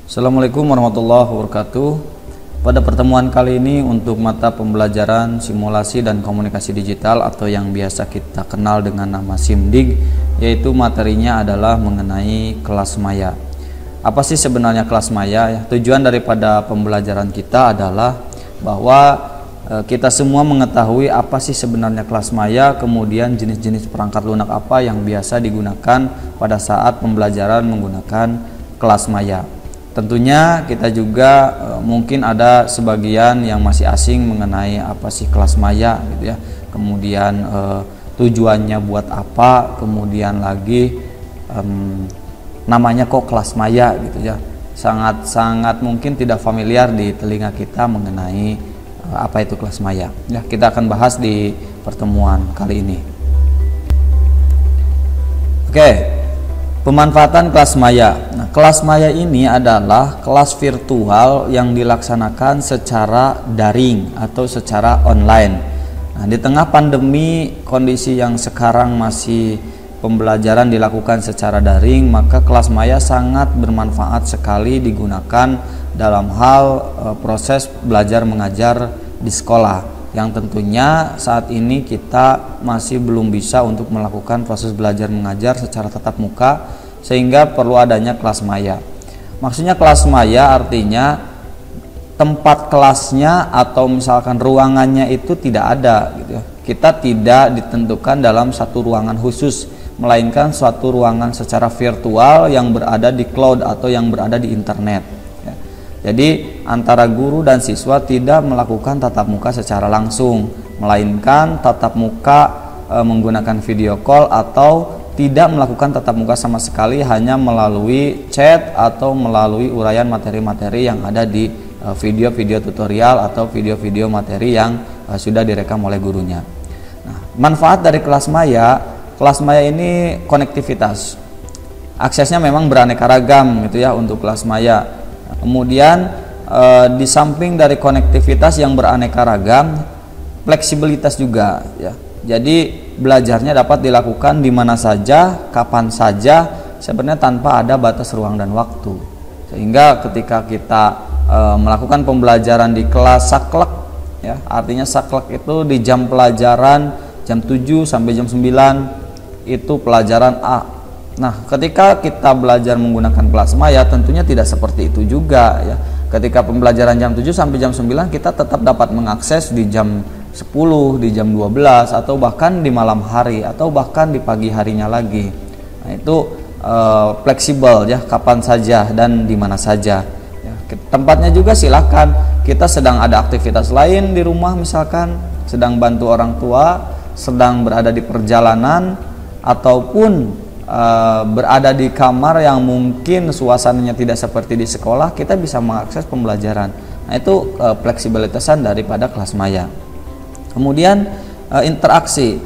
Assalamualaikum warahmatullahi wabarakatuh. Pada pertemuan kali ini untuk mata pembelajaran simulasi dan komunikasi digital atau yang biasa kita kenal dengan nama SIMDIG, yaitu materinya adalah mengenai kelas maya. Apa sih sebenarnya kelas maya? Tujuan daripada pembelajaran kita adalah bahwa kita semua mengetahui apa sih sebenarnya kelas maya, kemudian jenis-jenis perangkat lunak apa yang biasa digunakan pada saat pembelajaran menggunakan kelas maya. Tentunya kita juga mungkin ada sebagian yang masih asing mengenai apa sih kelas maya gitu ya. Kemudian tujuannya buat apa, kemudian lagi namanya kok kelas maya gitu ya. Sangat mungkin tidak familiar di telinga kita mengenai apa itu kelas maya. Ya, kita akan bahas di pertemuan kali ini. Oke. Pemanfaatan kelas maya. Nah, kelas maya ini adalah kelas virtual yang dilaksanakan secara daring atau secara online. Nah, di tengah pandemi, kondisi yang sekarang masih pembelajaran dilakukan secara daring, maka kelas maya sangat bermanfaat sekali digunakan dalam hal proses belajar mengajar di sekolah. Yang tentunya saat ini kita masih belum bisa untuk melakukan proses belajar mengajar secara tatap muka, sehingga perlu adanya kelas maya. Maksudnya kelas maya artinya tempat kelasnya atau misalkan ruangannya itu tidak ada gitu ya. Kita tidak ditentukan dalam satu ruangan khusus, melainkan suatu ruangan secara virtual yang berada di cloud atau yang berada di internet. Jadi antara guru dan siswa tidak melakukan tatap muka secara langsung, melainkan tatap muka menggunakan video call atau tidak melakukan tatap muka sama sekali, hanya melalui chat atau melalui uraian materi-materi yang ada di video-video tutorial atau video-video materi yang sudah direkam oleh gurunya. Nah, manfaat dari kelas maya ini konektivitas. Aksesnya memang beraneka ragam gitu ya untuk kelas maya. Kemudian di samping dari konektivitas yang beraneka ragam, fleksibilitas juga ya. Jadi belajarnya dapat dilakukan di mana saja, kapan saja, sebenarnya tanpa ada batas ruang dan waktu. Sehingga ketika kita melakukan pembelajaran di kelas saklek ya, artinya saklek itu di jam pelajaran jam 7 sampai jam 9 itu pelajaran A. Nah, ketika kita belajar menggunakan kelas maya tentunya tidak seperti itu juga ya. Ketika pembelajaran jam 7 sampai jam 9 kita tetap dapat mengakses di jam 10, di jam 12 atau bahkan di malam hari atau bahkan di pagi harinya lagi. Nah, itu fleksibel ya, kapan saja dan di mana saja. Ya, tempatnya juga silakan. Kita sedang ada aktivitas lain di rumah misalkan, sedang bantu orang tua, sedang berada di perjalanan ataupun berada di kamar yang mungkin suasananya tidak seperti di sekolah, kita bisa mengakses pembelajaran. Nah, itu fleksibilitasan daripada kelas maya. Kemudian interaksi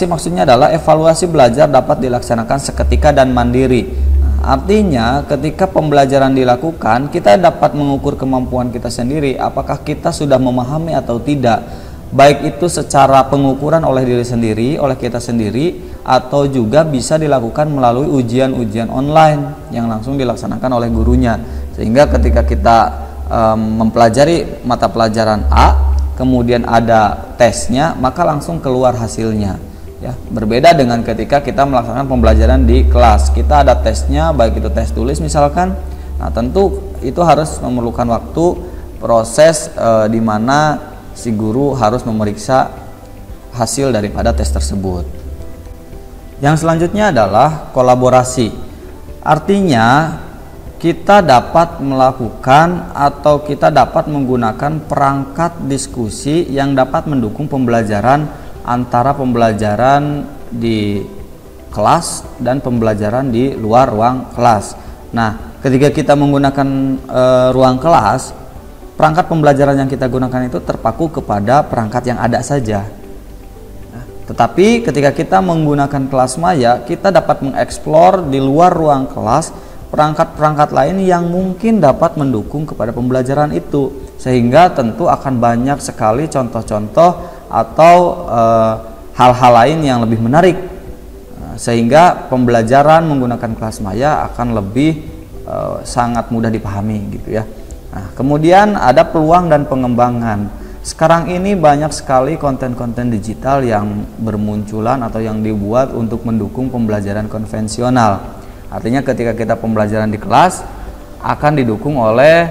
maksudnya adalah evaluasi belajar dapat dilaksanakan seketika dan mandiri. Nah, artinya ketika pembelajaran dilakukan, kita dapat mengukur kemampuan kita sendiri, apakah kita sudah memahami atau tidak, baik itu secara pengukuran oleh diri sendiri, oleh kita sendiri, atau juga bisa dilakukan melalui ujian-ujian online yang langsung dilaksanakan oleh gurunya. Sehingga ketika kita mempelajari mata pelajaran A, kemudian ada tesnya, maka langsung keluar hasilnya ya. Berbeda dengan ketika kita melaksanakan pembelajaran di kelas, kita ada tesnya, baik itu tes tulis misalkan. Nah, tentu itu harus memerlukan waktu proses di mana si guru harus memeriksa hasil daripada tes tersebut. Yang selanjutnya adalah kolaborasi. Artinya kita dapat melakukan atau kita dapat menggunakan perangkat diskusi yang dapat mendukung pembelajaran antara pembelajaran di kelas dan pembelajaran di luar ruang kelas. Nah, ketika kita menggunakan ruang kelas, perangkat pembelajaran yang kita gunakan itu terpaku kepada perangkat yang ada saja. Nah, tetapi ketika kita menggunakan kelas maya, kita dapat mengeksplor di luar ruang kelas perangkat-perangkat lain yang mungkin dapat mendukung kepada pembelajaran itu, sehingga tentu akan banyak sekali contoh-contoh atau hal-hal lain yang lebih menarik, sehingga pembelajaran menggunakan kelas maya akan lebih sangat mudah dipahami gitu ya. Nah, kemudian ada peluang dan pengembangan. Sekarang ini banyak sekali konten-konten digital yang bermunculan atau yang dibuat untuk mendukung pembelajaran konvensional. Artinya ketika kita pembelajaran di kelas akan didukung oleh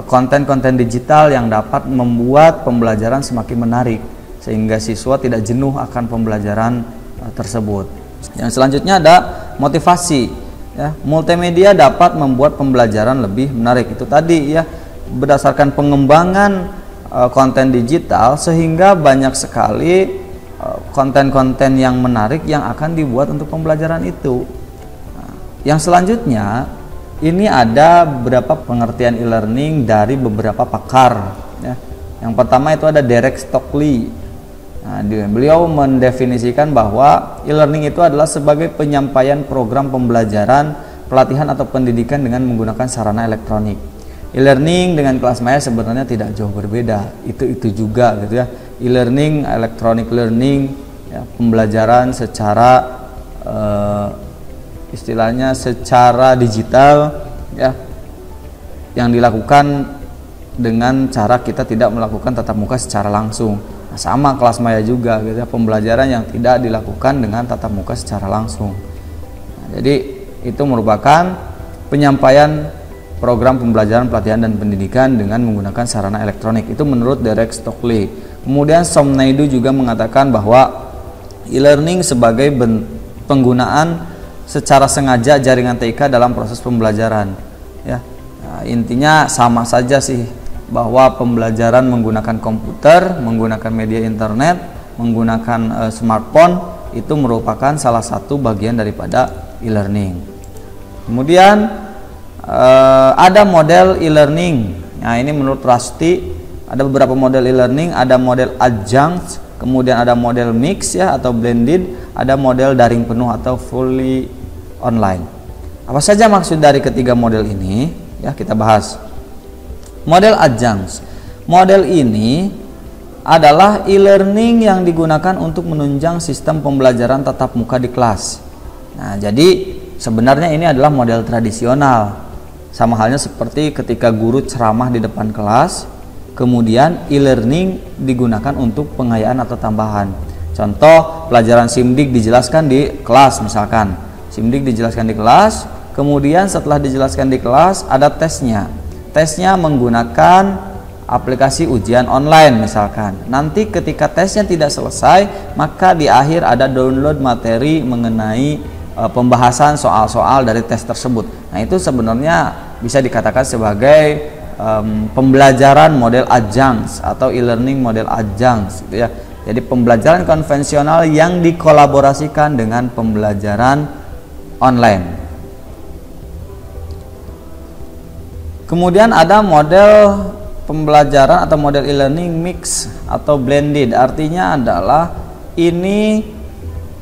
konten-konten digital yang dapat membuat pembelajaran semakin menarik sehingga siswa tidak jenuh akan pembelajaran tersebut. Yang selanjutnya ada motivasi. Ya, multimedia dapat membuat pembelajaran lebih menarik. Itu tadi ya, berdasarkan pengembangan konten digital sehingga banyak sekali konten-konten yang menarik yang akan dibuat untuk pembelajaran itu. Nah, yang selanjutnya ini ada beberapa pengertian e-learning dari beberapa pakar. Ya. Yang pertama itu ada Derek Stockley. Nah, beliau mendefinisikan bahwa e-learning itu adalah sebagai penyampaian program pembelajaran, pelatihan atau pendidikan dengan menggunakan sarana elektronik. E-learning dengan kelas maya sebenarnya tidak jauh berbeda, itu juga gitu ya. E-learning, electronic learning, ya, pembelajaran secara istilahnya secara digital ya, yang dilakukan dengan cara kita tidak melakukan tatap muka secara langsung. Nah, sama kelas maya juga gitu ya, pembelajaran yang tidak dilakukan dengan tatap muka secara langsung. Nah, jadi itu merupakan penyampaian program pembelajaran, pelatihan dan pendidikan dengan menggunakan sarana elektronik. Itu menurut Derek Stockley. Kemudian Somnaidu juga mengatakan bahwa e-learning sebagai penggunaan secara sengaja jaringan TK dalam proses pembelajaran. Ya, nah, intinya sama saja sih, bahwa pembelajaran menggunakan komputer, menggunakan media internet, menggunakan smartphone itu merupakan salah satu bagian daripada e-learning. Kemudian ada model e-learning. Nah, ini menurut Rusty ada beberapa model e-learning, ada model adjunct, kemudian ada model mix ya atau blended, ada model daring penuh atau fully online. Apa saja maksud dari ketiga model ini? Ya, kita bahas. Model adjunct. Model ini adalah e-learning yang digunakan untuk menunjang sistem pembelajaran tatap muka di kelas. Nah, jadi sebenarnya ini adalah model tradisional. Sama halnya seperti ketika guru ceramah di depan kelas, kemudian e-learning digunakan untuk pengayaan atau tambahan. Contoh, pelajaran SIMDIK dijelaskan di kelas misalkan. SIMDIK dijelaskan di kelas, kemudian setelah dijelaskan di kelas ada tesnya. Tesnya menggunakan aplikasi ujian online misalkan. Nanti ketika tesnya tidak selesai, maka di akhir ada download materi mengenai pembahasan soal-soal dari tes tersebut. Nah, itu sebenarnya bisa dikatakan sebagai pembelajaran model adjunct atau e-learning model adjunct gitu ya. Jadi pembelajaran konvensional yang dikolaborasikan dengan pembelajaran online. Kemudian ada model pembelajaran atau model e-learning mix atau blended. Artinya adalah ini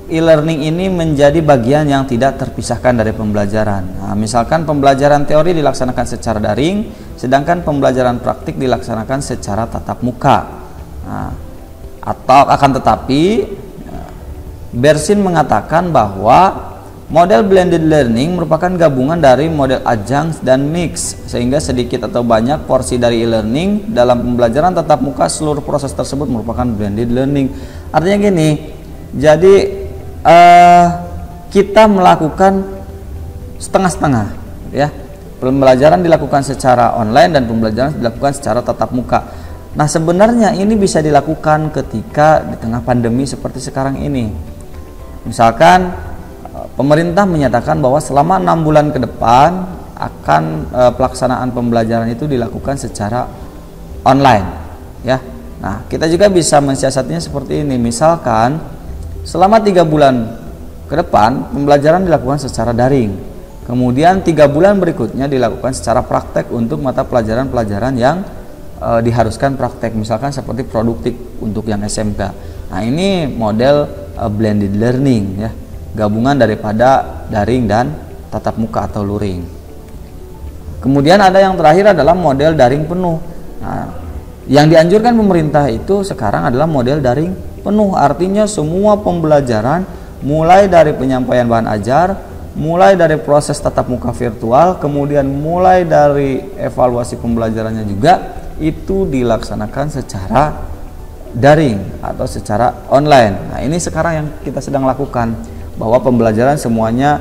e-learning ini menjadi bagian yang tidak terpisahkan dari pembelajaran. Nah, misalkan pembelajaran teori dilaksanakan secara daring, sedangkan pembelajaran praktik dilaksanakan secara tatap muka. Nah, atau akan tetapi Bersin mengatakan bahwa model blended learning merupakan gabungan dari model adjunct dan mix, sehingga sedikit atau banyak porsi dari e-learning dalam pembelajaran tatap muka seluruh proses tersebut merupakan blended learning. Artinya gini, jadi kita melakukan setengah-setengah ya. Pembelajaran dilakukan secara online dan pembelajaran dilakukan secara tatap muka. Nah, sebenarnya ini bisa dilakukan ketika di tengah pandemi seperti sekarang ini. Misalkan pemerintah menyatakan bahwa selama 6 bulan ke depan akan pelaksanaan pembelajaran itu dilakukan secara online ya. Nah, kita juga bisa mensiasatinya seperti ini. Misalkan selama 3 bulan ke depan pembelajaran dilakukan secara daring, kemudian 3 bulan berikutnya dilakukan secara praktek untuk mata pelajaran-pelajaran yang diharuskan praktek, misalkan seperti produktif untuk yang SMK. Nah, ini model blended learning ya, gabungan daripada daring dan tatap muka atau luring. Kemudian ada yang terakhir adalah model daring penuh. Nah, yang dianjurkan pemerintah itu sekarang adalah model daring penuh, artinya semua pembelajaran mulai dari penyampaian bahan ajar, mulai dari proses tatap muka virtual, kemudian mulai dari evaluasi pembelajarannya juga itu dilaksanakan secara daring atau secara online. Nah, ini sekarang yang kita sedang lakukan, bahwa pembelajaran semuanya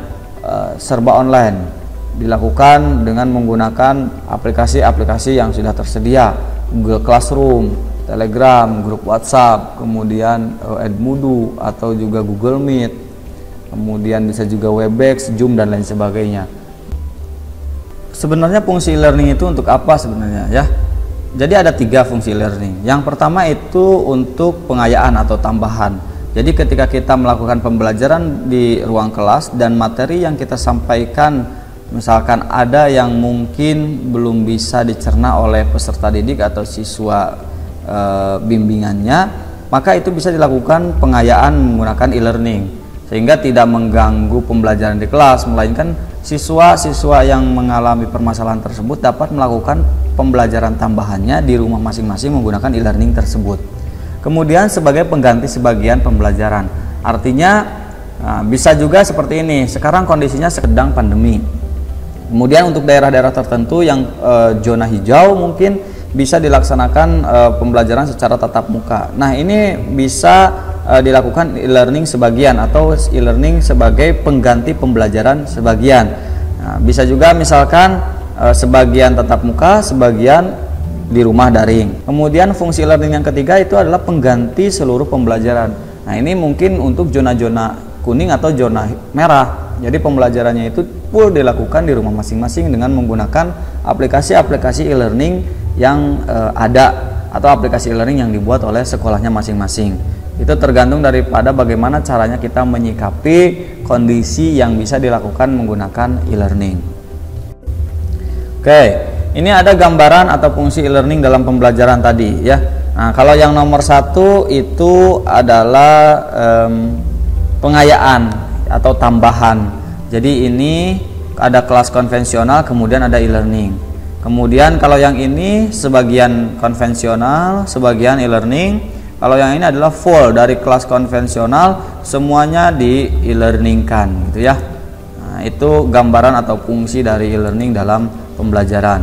serba online, dilakukan dengan menggunakan aplikasi-aplikasi yang sudah tersedia, Google Classroom, Telegram, grup WhatsApp, kemudian Edmodo atau juga Google Meet, kemudian bisa juga Webex, Zoom dan lain sebagainya. Sebenarnya fungsi e-learning itu untuk apa sebenarnya ya? Jadi ada 3 fungsi learning. Yang pertama itu untuk pengayaan atau tambahan. Jadi ketika kita melakukan pembelajaran di ruang kelas dan materi yang kita sampaikan, misalkan ada yang mungkin belum bisa dicerna oleh peserta didik atau siswa bimbingannya, maka itu bisa dilakukan pengayaan menggunakan e-learning, sehingga tidak mengganggu pembelajaran di kelas, melainkan siswa-siswa yang mengalami permasalahan tersebut dapat melakukan pembelajaran tambahannya di rumah masing-masing menggunakan e-learning tersebut. Kemudian sebagai pengganti sebagian pembelajaran, artinya bisa juga seperti ini. Sekarang kondisinya sedang pandemi, kemudian untuk daerah-daerah tertentu yang zona hijau mungkin bisa dilaksanakan pembelajaran secara tatap muka. Nah, ini bisa dilakukan e-learning sebagian atau e-learning sebagai pengganti pembelajaran sebagian. Nah, bisa juga misalkan sebagian tatap muka, sebagian di rumah daring. Kemudian fungsi learning yang ketiga itu adalah pengganti seluruh pembelajaran. Nah, ini mungkin untuk zona-zona kuning atau zona merah. Jadi pembelajarannya itu full dilakukan di rumah masing-masing dengan menggunakan aplikasi-aplikasi e-learning yang ada atau aplikasi e-learning yang dibuat oleh sekolahnya masing-masing. Itu tergantung daripada bagaimana caranya kita menyikapi kondisi yang bisa dilakukan menggunakan e-learning. Oke, ini ada gambaran atau fungsi e-learning dalam pembelajaran tadi ya. Nah, kalau yang nomor 1 itu adalah pengayaan atau tambahan. Jadi ini ada kelas konvensional, kemudian ada e-learning. Kemudian kalau yang ini sebagian konvensional, sebagian e-learning. Kalau yang ini adalah full dari kelas konvensional, semuanya di e-learningkan gitu ya. Nah, itu gambaran atau fungsi dari e-learning dalam pembelajaran.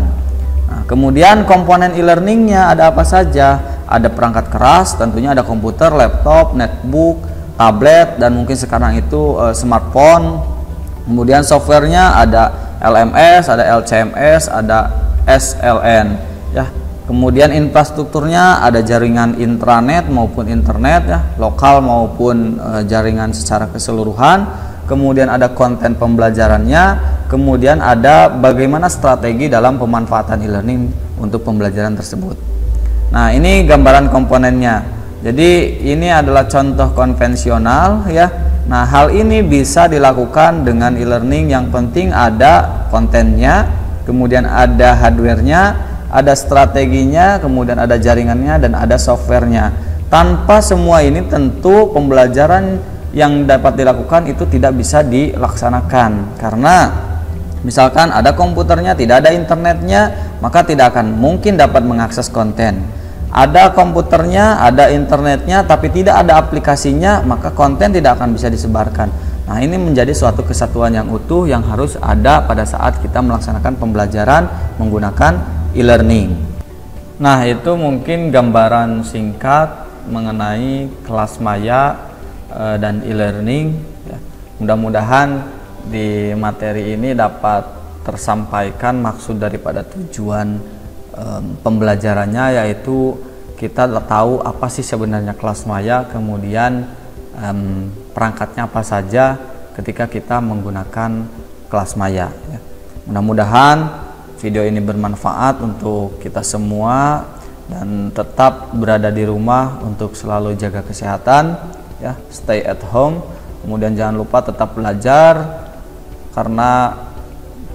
Nah, kemudian komponen e-learningnya ada apa saja? Ada perangkat keras, tentunya ada komputer, laptop, netbook, tablet, dan mungkin sekarang itu smartphone. Kemudian softwarenya ada LMS, ada LCMS, ada SLN ya. Kemudian infrastrukturnya ada jaringan intranet maupun internet ya, lokal maupun jaringan secara keseluruhan. Kemudian ada konten pembelajarannya, kemudian ada bagaimana strategi dalam pemanfaatan e-learning untuk pembelajaran tersebut. Nah, ini gambaran komponennya. Jadi ini adalah contoh konvensional ya. Nah, hal ini bisa dilakukan dengan e-learning, yang penting ada kontennya, kemudian ada hardware-nya, ada strateginya, kemudian ada jaringannya, dan ada softwarenya. Tanpa semua ini tentu pembelajaran yang dapat dilakukan itu tidak bisa dilaksanakan, karena misalkan ada komputernya tidak ada internetnya, maka tidak akan mungkin dapat mengakses konten. Ada komputernya, ada internetnya, tapi tidak ada aplikasinya, maka konten tidak akan bisa disebarkan. Nah, ini menjadi suatu kesatuan yang utuh yang harus ada pada saat kita melaksanakan pembelajaran menggunakan e-learning. Nah, itu mungkin gambaran singkat mengenai kelas maya dan e-learning ya. Mudah-mudahan di materi ini dapat tersampaikan maksud daripada tujuan pembelajarannya, yaitu kita tahu apa sih sebenarnya kelas maya, kemudian perangkatnya apa saja ketika kita menggunakan kelas maya ya. Mudah-mudahan video ini bermanfaat untuk kita semua, dan tetap berada di rumah untuk selalu jaga kesehatan ya, stay at home. Kemudian jangan lupa tetap belajar, karena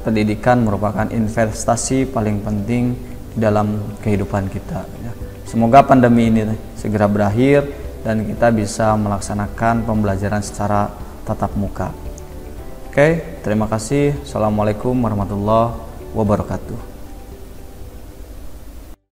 pendidikan merupakan investasi paling penting di dalam kehidupan kita ya. Semoga pandemi ini segera berakhir dan kita bisa melaksanakan pembelajaran secara tatap muka. Oke, terima kasih. Assalamualaikum warahmatullahi wabarakatuh.